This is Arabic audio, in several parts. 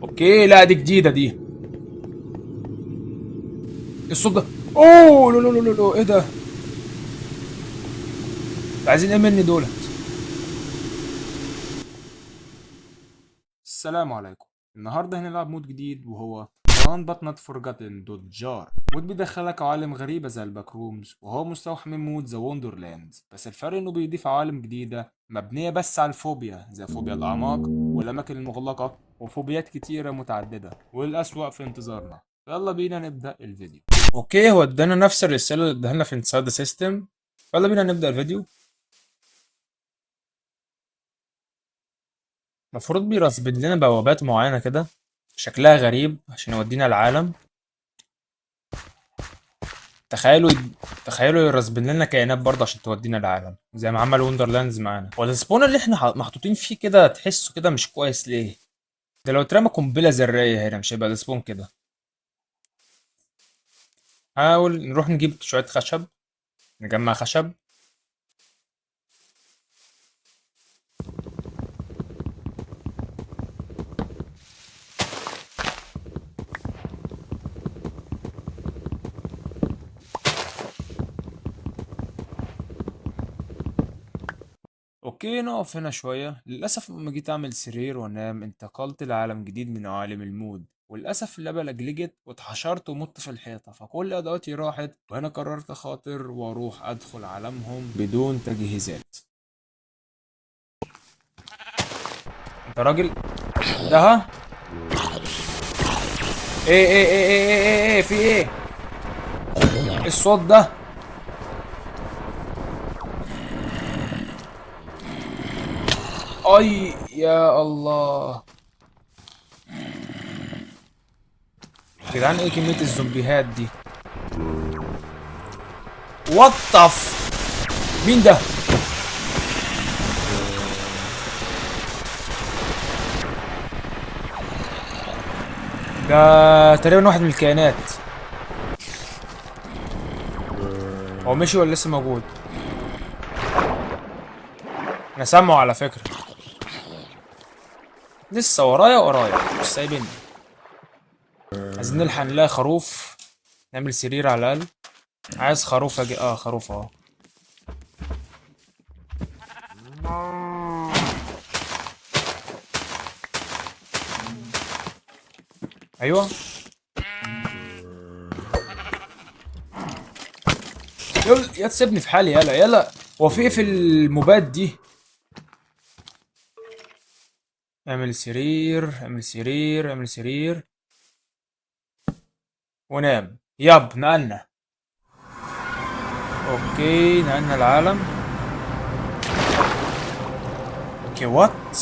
اوكي، لا دي جديدة دي. إيه الصوت ده؟ اوه لا لا لا لا لا، ايه ده؟ عايزين ايه مني دولت؟ السلام عليكم. النهارده هنلعب مود جديد وهو Run But Not Forgotten دوت جار. مود بيدخلك عوالم غريبة زي الباك رومز، وهو مستوحى من مود ذا وندرلاند، بس الفرق انه بيضيف عوالم جديدة مبنية بس على الفوبيا زي فوبيا الأعماق والأماكن المغلقة وفوبيات كتيرة متعددة، والأسوأ في انتظارنا. يلا بينا نبدأ الفيديو. اوكي، هو ادانا نفس الرسالة اللي اداها لنا في انسايد ذا سيستم. يلا بينا نبدأ الفيديو. المفروض بيرصد لنا بوابات معينة كده شكلها غريب عشان يودينا العالم. تخيلوا تخيلوا يرسبن لنا كائنات برضه عشان تودينا العالم زي ما عمل وندرلاندز معانا. والسبون اللي احنا محطوطين فيه كده تحسه كده مش كويس ليه؟ ده لو اترمى قنبلة ذرية هنا مش هيبقى السبون كده. حاول نروح نجيب شوية خشب، نجمع خشب. اوكي، نقف هنا شوية. للأسف لما جيت أعمل سرير وأنام انتقلت لعالم جديد من عوالم المود، وللأسف اللعبة لجلجت واتحشرت ومت في الحيطة، فكل أدواتي راحت، وأنا قررت أخاطر وأروح أدخل عالمهم بدون تجهيزات. أنت راجل ده ها؟ إيه في إيه؟ إيه الصوت ده؟ أي يا الله يا جدعان، إيه كمية الزومبيهات دي؟ وطف. مين ده؟ ده تقريبا واحد من الكائنات. هو مشي ولا لسه موجود؟ انا سامعه على فكرة. لسه ورايا مش سايبني. عايزين نلحق نلاقي خروف نعمل سرير على الأقل. عايز خروف أجي. خروف اهو. ايوه. يلا يا تسيبني في حالي. يلا يلا. هو في ايه في الموبات دي؟ اعمل سرير اعمل سرير اعمل سرير ونام. ياب نقلنا. اوكي نقلنا العالم. اوكي وات.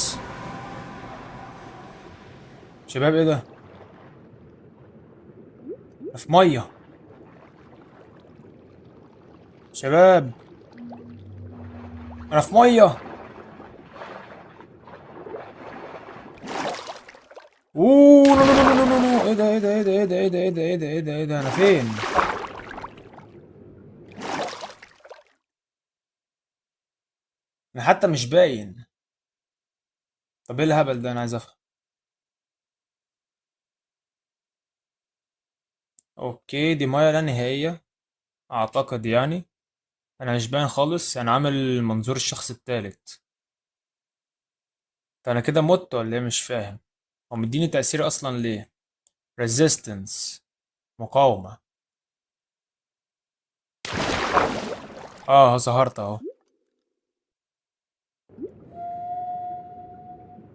شباب ايه ده؟ ده في ميه. شباب انا في ميه. اوه لا لا لا لا لا لا. ايه ده ايه ده ايه ده ايه ده ايه ده ايه ده ايه ده ايه ده ايه ده؟ انا فين؟ انا حتى مش باين. طب ايه الهبل ده؟ انا عايز افهم. اوكي دي ميه لا نهائيه اعتقد يعني. انا مش باين خالص. انا عامل منظور الشخص الثالث. فانا كده مت ولا ايه؟ مش فاهم. هو مديني تأثير اصلا ليه؟ resistance، مقاومة. ظهرت اهو.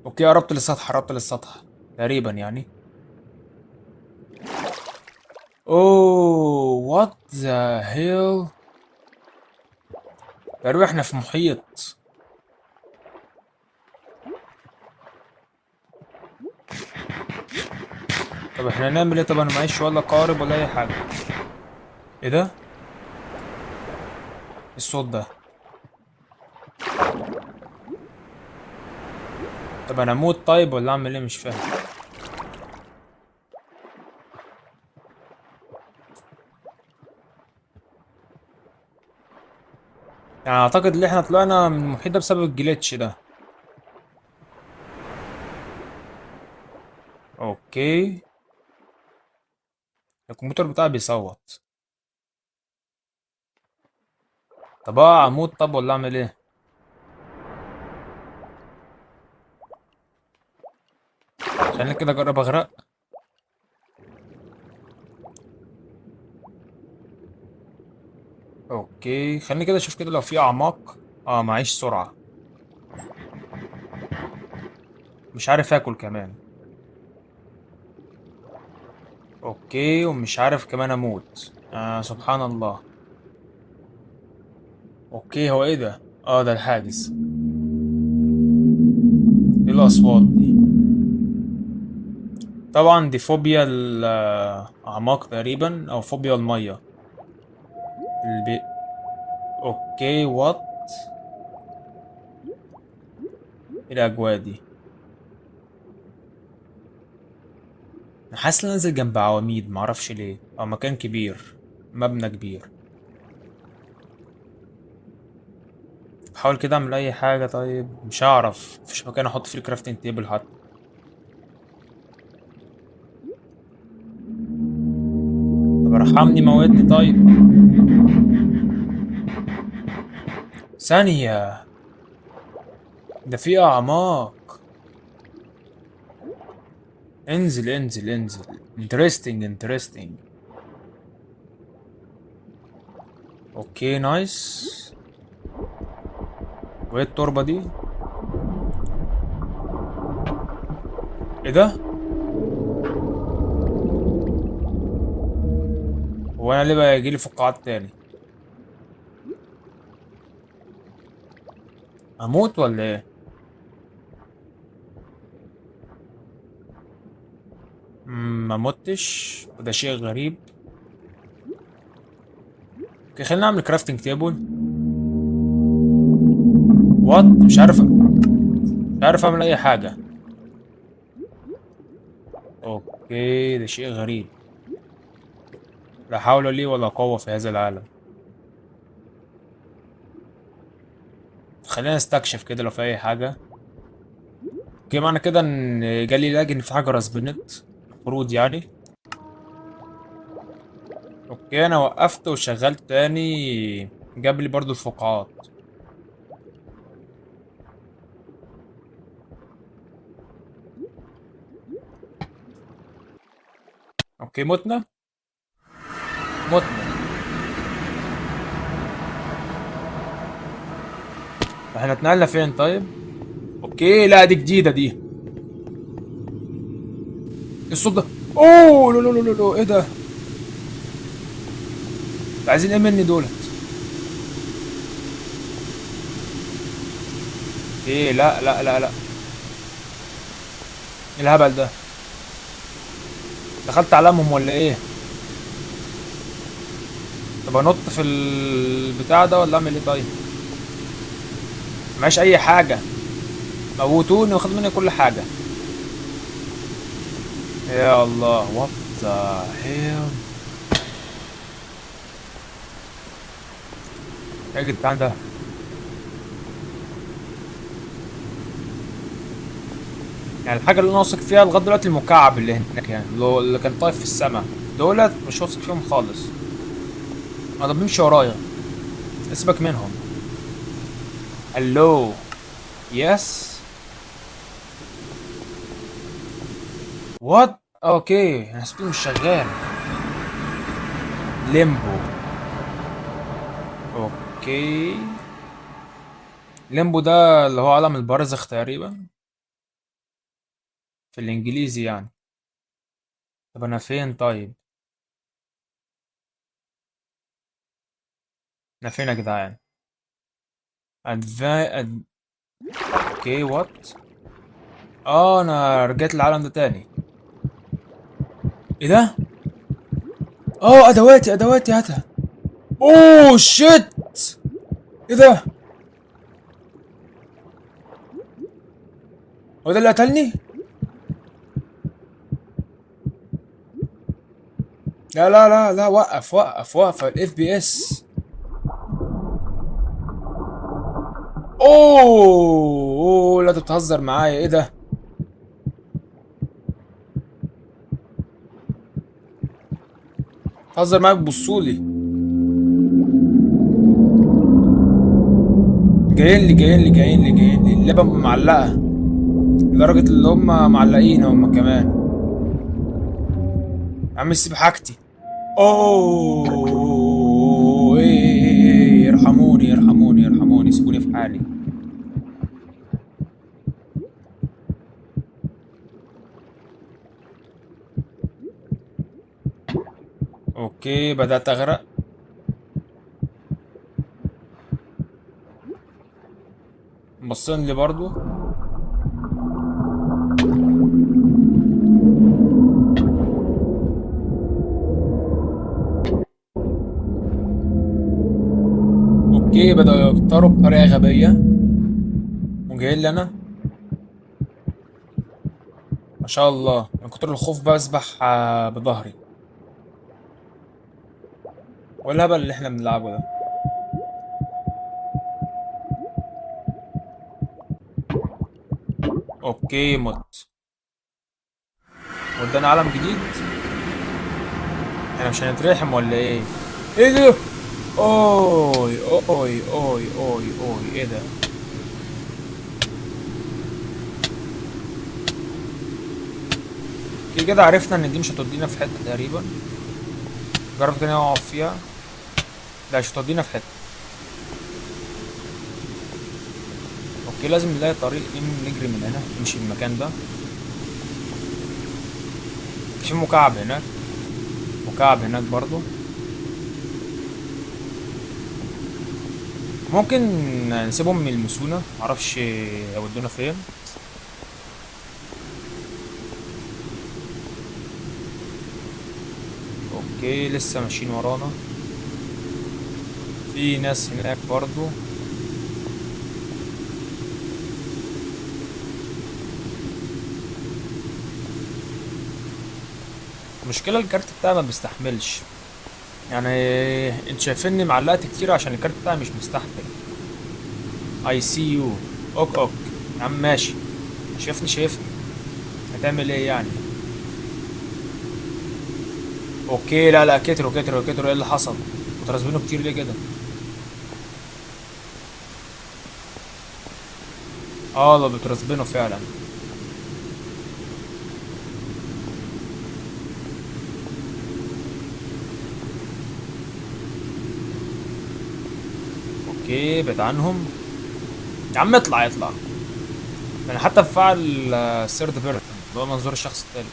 اوكي قربت للسطح قربت للسطح تقريبا يعني. اوه what the hell. تقريبا احنا في محيط. طب احنا نعمل ايه؟ طب انا معيش ولا قارب ولا اي حاجة. ايه ده؟ إيه الصوت ده؟ طب انا اموت طيب ولا اعمل ايه؟ مش فاهم. يعني اعتقد ان احنا طلعنا من المحيط ده بسبب الجليتش ده. اوكي. الكمبيوتر بتاعي بيصوت. طب اموت طب ولا اعمل ايه؟ خليني كده اجرب اغرق. اوكي خليني كده اشوف كده لو في اعماق. معيش سرعة. مش عارف اكل كمان. اوكي ومش عارف كمان اموت. سبحان الله. اوكي هو ايه ده؟ ده الحاجز. ايه الاصوات دي؟ طبعا دي فوبيا الاعماق تقريبا او فوبيا المية. البي... اوكي وات. ايه الاجواء دي؟ انا حاسس ان أنا نازل جنب عواميد معرفش ليه او مكان كبير. مبنى كبير. بحاول كده اعمل اي حاجة. طيب مش هعرف مفيش مكان احط فيه الكرافتنج تيبل حتى. طب ارحمني موتني طيب. ثانية. ده في اعماق. انزل انزل انزل. انترستنج انترستنج. اوكي نايس. وايه التربة دي؟ ايه ده؟ هو انا ليه بقى يجيلي فقاعات تاني؟ اموت ولا ايه؟ ما متش وده شيء غريب. اوكي خلينا نعمل كرافتنج تيبل. وات مش عارف اعمل اي حاجة. اوكي ده شيء غريب. لا حول لي ولا قوة في هذا العالم. خلينا نستكشف كده لو في اي حاجة. اوكي معنى كده ان جالي لاج ان في حاجة رسبنت. المفروض يعني. اوكي انا وقفت وشغلت تاني. جاب لي برضو الفقاعات. اوكي متنا. احنا اتنقلنا فين طيب؟ اوكي لا دي جديدة دي. ايه الصوت ده؟ اوه لو لو لو لو لو، ايه ده؟ عايزين ايه مني دولت؟ ايه لا لا لا لا. ايه الهبل ده؟ دخلت علامهم ولا ايه؟ طب انط في البتاع ده ولا اعمل ايه طيب؟ معيش اي حاجة. موتوني وخدوا مني كل حاجة. يا الله وات ذا هيل. ايه يا جدعان ده؟ يعني الحاجة اللي انا واثق فيها لغاية دلوقتي المكعب اللي هناك يعني اللي كان طايف في السماء. دولت مش واثق فيهم خالص. انا بيمشي ورايا. اسيبك منهم. الو. يس. وات. اوكي انا حسيته مش شغال. ليمبو. اوكي. ليمبو ده اللي هو عالم البرزخ تقريبا. في الانجليزي يعني. طب انا فين طيب؟ انا فين يا جدعان؟ ادفا أد... اوكي وات. انا رجعت العالم ده تاني. ايه ده؟ ادواتي هاتها. اوه شيت. ايه ده؟ هو ده اللي قتلني؟ لا لا لا لا وقف وقف وقف الاف بي اس. اوه لا انت بتهزر معايا ايه ده؟ هزر معاك بصولي. جايين لي اللعبة معلقة لدرجة اللي هم معلقين هم كمان. يا عم سيب حاجتي. اوه إيه، ارحموني سيبوني في حالي. اوكي بدأت اغرق. بصين لي برضو. اوكي بدأوا يكتروا بطريقة غبية وجايين لي انا. ما شاء الله من كتر الخوف بسبح بظهري. والهبل اللي احنا بنلعبه ده. اوكي مت. ودانا عالم جديد. احنا مش هنترحم ولا ايه؟ ايه ده؟ اوي ايه ده؟ كده كده عرفنا ان دي مش هتودينا في حتة تقريبا. جرب تاني اقف فيها. لا مش هتودينا في حتة. اوكي لازم نلاقي طريق نجري من هنا نمشي من المكان ده. في مكعب هناك. مكعب هناك برضو. ممكن نسيبهم يلمسونا معرفش يودونا فين. اوكي لسه ماشيين ورانا. في ناس هناك برضو. المشكلة الكارت بتاعي ما بيستحملش. يعني انت شايفيني معلقت كتير عشان الكارت بتاعي مش مستحمل. اي سي يو. اوك يا عم ماشي. شايفني. هتعمل ايه يعني؟ اوكي لا كتروا ايه اللي حصل؟ مترسبينه كتير ليه كده؟ اه ده بترسبينه فعلا. اوكي بعد عنهم. يا عم اطلع. انا حتى بفعل الثيرد بيرسون اللي هو منظور الشخص التالت.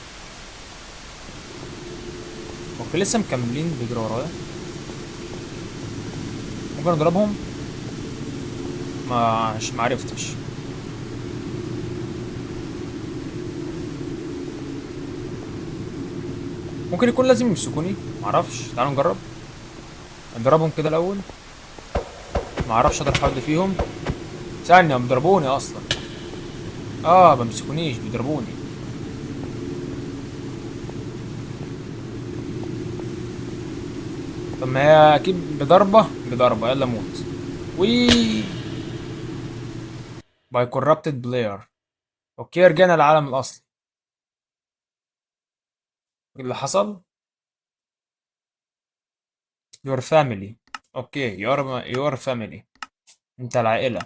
اوكي لسه مكملين بيجروا ورايا. ممكن اضربهم. مش معرفتش. ممكن يكون لازم يمسكوني. معرفش تعالوا نجرب. نضربهم كده الاول. معرفش اضرب حد فيهم. ثانية هم بيضربوني اصلا. اه بمسكونيش بيضربوني. طب ما هي اكيد بضربة يلا موت. وي باي كورربتد بلاير. اوكي رجعنا للعالم الاصلي. إيه اللي حصل؟ your family. اوكي your family. انت العائلة.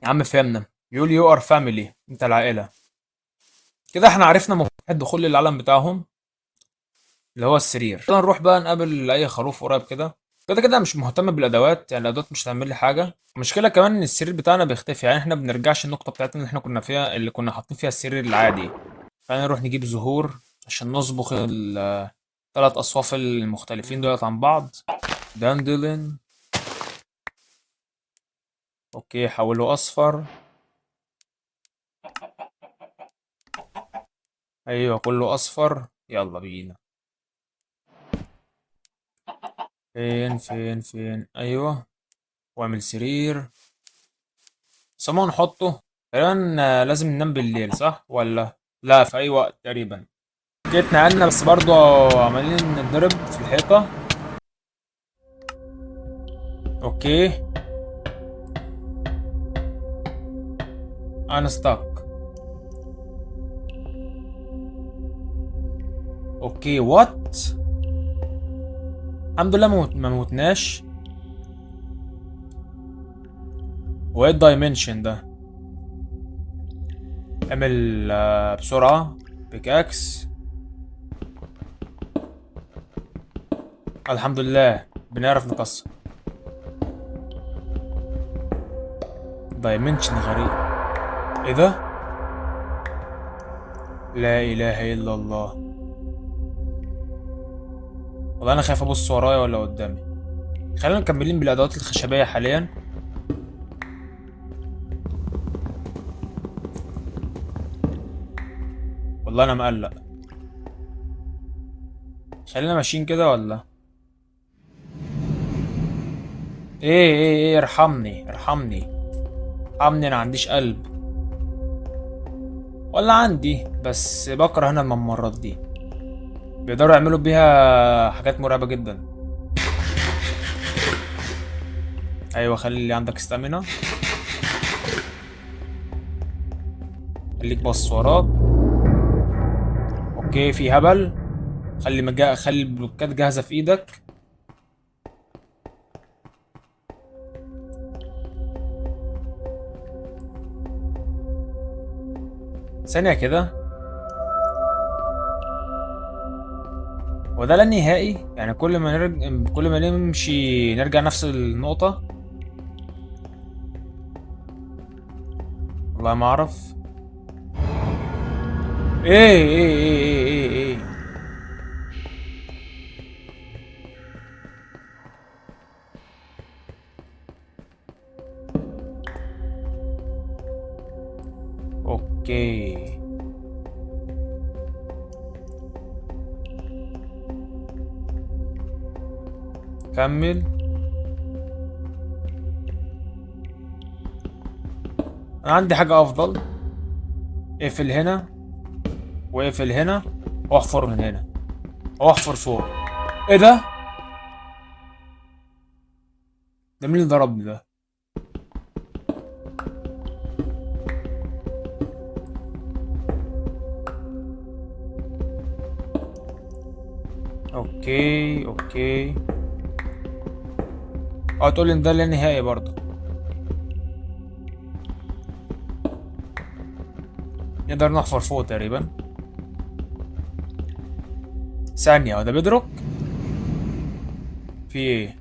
يا عم فهمنا. يقول you are family انت العائلة. كده احنا عرفنا مفتاح الدخول للعالم بتاعهم اللي هو السرير. يلا نروح بقى نقابل اي خروف قريب كده. كده كده مش مهتم بالادوات يعني الادوات مش هتعمل لي حاجه. المشكله كمان ان السرير بتاعنا بيختفي يعني احنا بنرجعش النقطه بتاعتنا اللي احنا كنا فيها اللي كنا حاطين فيها السرير العادي. خلينا نروح نجيب زهور عشان نصبغ الثلاث اصواف المختلفين دولت عن بعض. داندلين. اوكي حوله اصفر. ايوه كله اصفر يلا بينا. فين ايوه. واعمل سرير. سمون نحطه. تقريبا لازم ننام بالليل صح ولا لا في اي وقت تقريبا. جيت نقلنا بس برضو عمالين نضرب في الحيطة. اوكي انا ستاك. اوكي وات. الحمد لله ما موتناش. هو ايه الدايمنشن ده؟ اعمل بسرعة بيكاكس. الحمد لله بنعرف نكسر. دايمنشن غريب. ايه ده؟ لا اله الا الله. والله انا خايف ابص ورايا ولا قدامي. خلينا مكملين بالادوات الخشبية حاليا. والله انا مقلق. خلينا ماشيين كده ولا ايه ارحمني ارحمني ارحمني، انا عنديش قلب. ولا عندي، بس بكره هنا الممرات دي. بيقدروا يعملوا بيها حاجات مرعبة جدا. ايوه خلي اللي عندك استامينا. خليك بص وراك. اوكي في هبل. خلي البلوكات جاهزة في ايدك. ثانية كده. وده لا نهائي يعني، كل ما نمشي نرجع نفس النقطة. والله ما اعرف. ايه. اوكي كمل. انا عندي حاجة افضل. اقفل هنا واقفل هنا واحفر من هنا واحفر فوق. ايه ده؟ ده مين اللي ضربني ده؟ اوكي تقول لي ان ده لا نهائي برضه. نقدر نحفر فوق تقريبا. ثانية، وده بيدروك؟ في ايه؟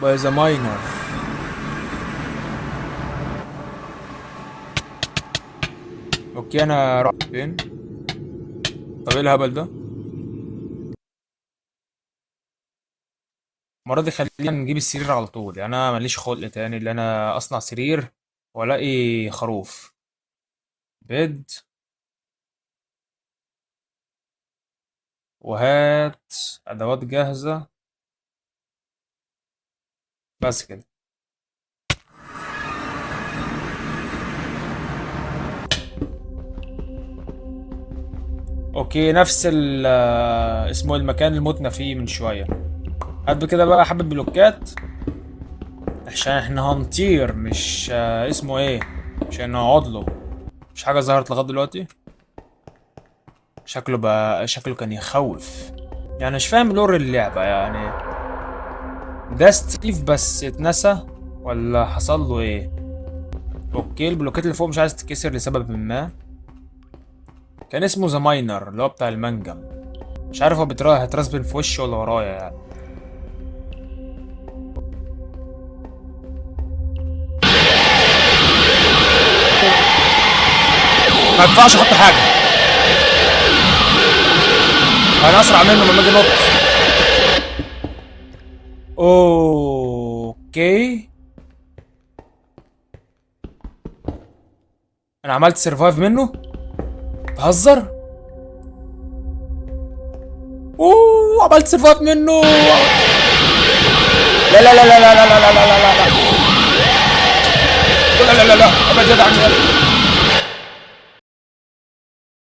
باي ذا ماينر. اوكي انا رحت فين؟ طب ايه الهبل ده؟ المرة دي خلينا نجيب السرير على طول، يعني انا ماليش خلق تاني اللي انا اصنع سرير والاقي خروف. بيد. وهات ادوات جاهزة. بس كده. اوكي نفس ال اسمه المكان اللي متنا فيه من شوية. هات كده بقى حبة بلوكات عشان احنا هنطير، مش اسمه ايه، مش هنقعد له. مش حاجة ظهرت لغاية دلوقتي. شكله كان يخوف. يعني مش فاهم لور اللعبة يعني. ده ستيف بس اتنسى ولا حصل له ايه؟ اوكي البلوكات اللي فوق مش عايز تتكسر لسبب ما. كان اسمه ذا ماينر اللي هو بتاع المنجم. مش عارف هو هيترسبن في وشه ولا ورايا يعني. ما ينفعش احط حاجة. انا اسرع منه لما اجي انط. اوكي انا عملت سرفايف منه. تهزر. عملت سرفايف منه. لا لا لا لا لا لا لا لا لا لا لا لا لا لا لا ابعد يد عني.